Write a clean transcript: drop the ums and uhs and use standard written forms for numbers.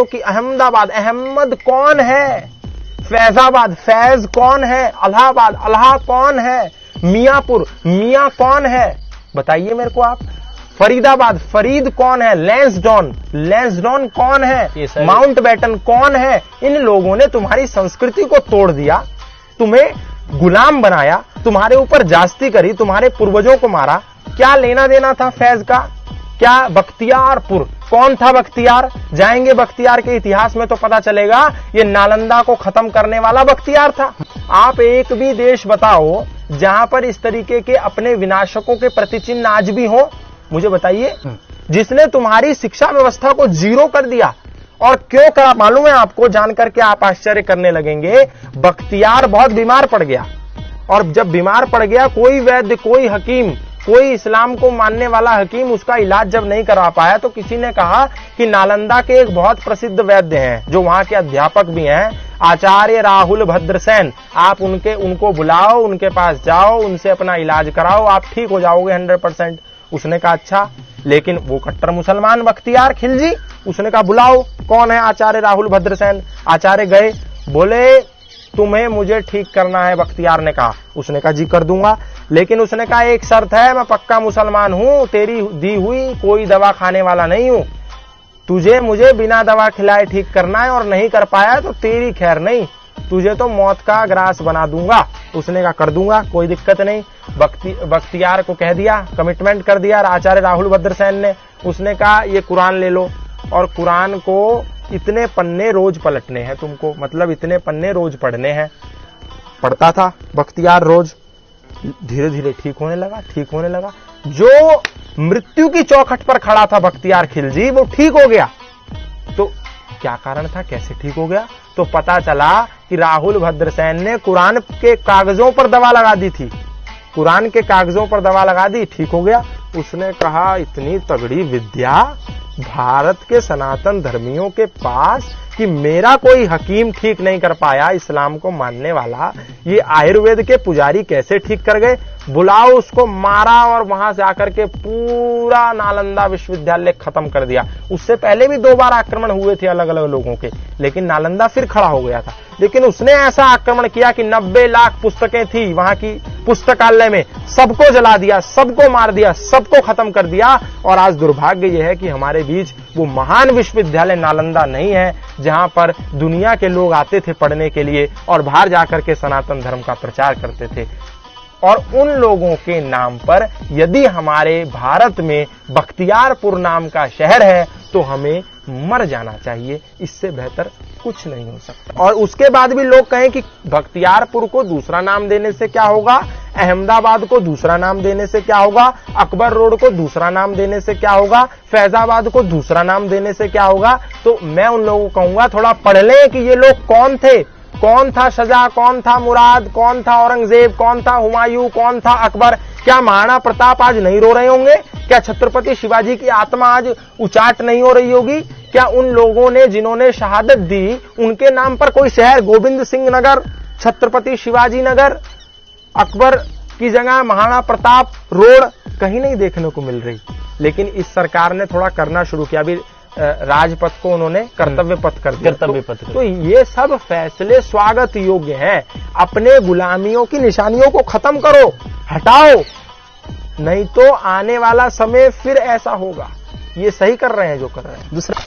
कि अहमदाबाद, अहमद कौन है? फैजाबाद, फैज कौन है? अलाहाबाद, अलाहा कौन है? मियापुर, मियां कौन है? बताइए मेरे को आप। फरीदाबाद, फरीद कौन है? लैंसडॉन, लैंसडॉन कौन है? माउंटबेटन कौन है? इन लोगों ने तुम्हारी संस्कृति को तोड़ दिया, तुम्हें गुलाम बनाया, तुम्हारे ऊपर जास्ती करी, तुम्हारे पूर्वजों को मारा। क्या लेना देना था फैज का? क्या बख्तियारपुर, कौन था बख्तियार? जाएंगे बख्तियार के इतिहास में तो पता चलेगा ये नालंदा को खत्म करने वाला बख्तियार था। आप एक भी देश बताओ जहां पर इस तरीके के अपने विनाशकों के प्रतिचिन्ह आज भी हो, मुझे बताइए, जिसने तुम्हारी शिक्षा व्यवस्था को जीरो कर दिया। और क्यों करा मालूम है आपको? जानकर के आप आश्चर्य करने लगेंगे। बख्तियार बहुत बीमार पड़ गया, और जब बीमार पड़ गया, कोई वैद्य, कोई हकीम, कोई इस्लाम को मानने वाला हकीम उसका इलाज जब नहीं करवा पाया, तो किसी ने कहा कि नालंदा के एक बहुत प्रसिद्ध वैद्य हैं, जो वहां के अध्यापक भी हैं, आचार्य राहुल भद्रसेन, आप उनको बुलाओ, उनके पास जाओ, उनसे अपना इलाज कराओ, आप ठीक हो जाओगे 100%। उसने कहा अच्छा, लेकिन वो कट्टर मुसलमान बख्तियार खिलजी, उसने कहा बुलाओ, कौन है आचार्य राहुल भद्रसेन? आचार्य गए, बोले तुम्हें मुझे ठीक करना है। बख्तियार ने कहा, उसने कहा जी कर दूंगा, लेकिन उसने कहा एक शर्त है, मैं पक्का मुसलमान हूं, तेरी दी हुई कोई दवा खाने वाला नहीं हूं, तुझे मुझे बिना दवा खिलाए ठीक करना है, और नहीं कर पाया तो तेरी खैर नहीं, तुझे तो मौत का ग्रास बना दूंगा। उसने कहा कर दूंगा, कोई दिक्कत नहीं। बख्तियार को कह दिया, कमिटमेंट कर दिया आचार्य राहुल भद्रसेन ने। उसने कहा ये कुरान ले लो, और कुरान को इतने पन्ने रोज पलटने हैं तुमको, मतलब इतने पन्ने रोज पढ़ने हैं। पढ़ता था बख्तियार रोज, धीरे धीरे ठीक होने लगा, ठीक होने लगा। जो मृत्यु की चौखट पर खड़ा था बख्तियार खिलजी, वो ठीक हो गया। तो क्या कारण था, कैसे ठीक हो गया? तो पता चला कि राहुल भद्रसेन ने कुरान के कागजों पर दवा लगा दी थी, कुरान के कागजों पर दवा लगा दी, ठीक हो गया। उसने कहा इतनी तगड़ी विद्या भारत के सनातन धर्मियों के पास कि मेरा कोई हकीम ठीक नहीं कर पाया, इस्लाम को मानने वाला, ये आयुर्वेद के पुजारी कैसे ठीक कर गए? बुलाओ उसको। मारा, और वहां से आकर के पूरा नालंदा विश्वविद्यालय खत्म कर दिया। उससे पहले भी 2 बार आक्रमण हुए थे अलग अलग लोगों के, लेकिन नालंदा फिर खड़ा हो गया था। लेकिन उसने ऐसा आक्रमण किया कि 90 लाख पुस्तकें थी वहां की पुस्तकालय में, सबको जला दिया, सबको मार दिया, सबको खत्म कर दिया। और आज दुर्भाग्य यह है कि हमारे बीच वो महान विश्वविद्यालय नालंदा नहीं है, जहां पर दुनिया के लोग आते थे पढ़ने के लिए और बाहर जाकर के सनातन धर्म का प्रचार करते थे। और उन लोगों के नाम पर यदि हमारे भारत में बख्तियारपुर नाम का शहर है, तो हमें मर जाना चाहिए, इससे बेहतर कुछ नहीं हो सकता। और उसके बाद भी लोग कहें कि बख्तियारपुर को दूसरा नाम देने से क्या होगा, अहमदाबाद को दूसरा नाम देने से क्या होगा, अकबर रोड को दूसरा नाम देने से क्या होगा, फैजाबाद को दूसरा नाम देने से क्या होगा। तो मैं उन लोगों को कहूंगा थोड़ा पढ़ लें कि ये लोग कौन थे, कौन था शाहजहां, कौन था मुराद, कौन था औरंगजेब, कौन था हुमायूं, कौन था अकबर। क्या महाराणा प्रताप आज नहीं रो रहे होंगे? क्या छत्रपति शिवाजी की आत्मा आज उचाट नहीं हो रही होगी? क्या उन लोगों ने जिन्होंने शहादत दी, उनके नाम पर कोई शहर, गोविंद सिंह नगर, छत्रपति शिवाजी नगर, अकबर की जगह महाराणा प्रताप रोड कहीं नहीं देखने को मिल रही? लेकिन इस सरकार ने थोड़ा करना शुरू किया। अभी राजपथ को उन्होंने कर्तव्य पथ कर दिया। कर्तव्य पथ तो ये सब फैसले स्वागत योग्य हैं। अपने गुलामियों की निशानियों को खत्म करो, हटाओ, नहीं तो आने वाला समय फिर ऐसा होगा। ये सही कर रहे हैं जो कर रहे हैं। दूसरा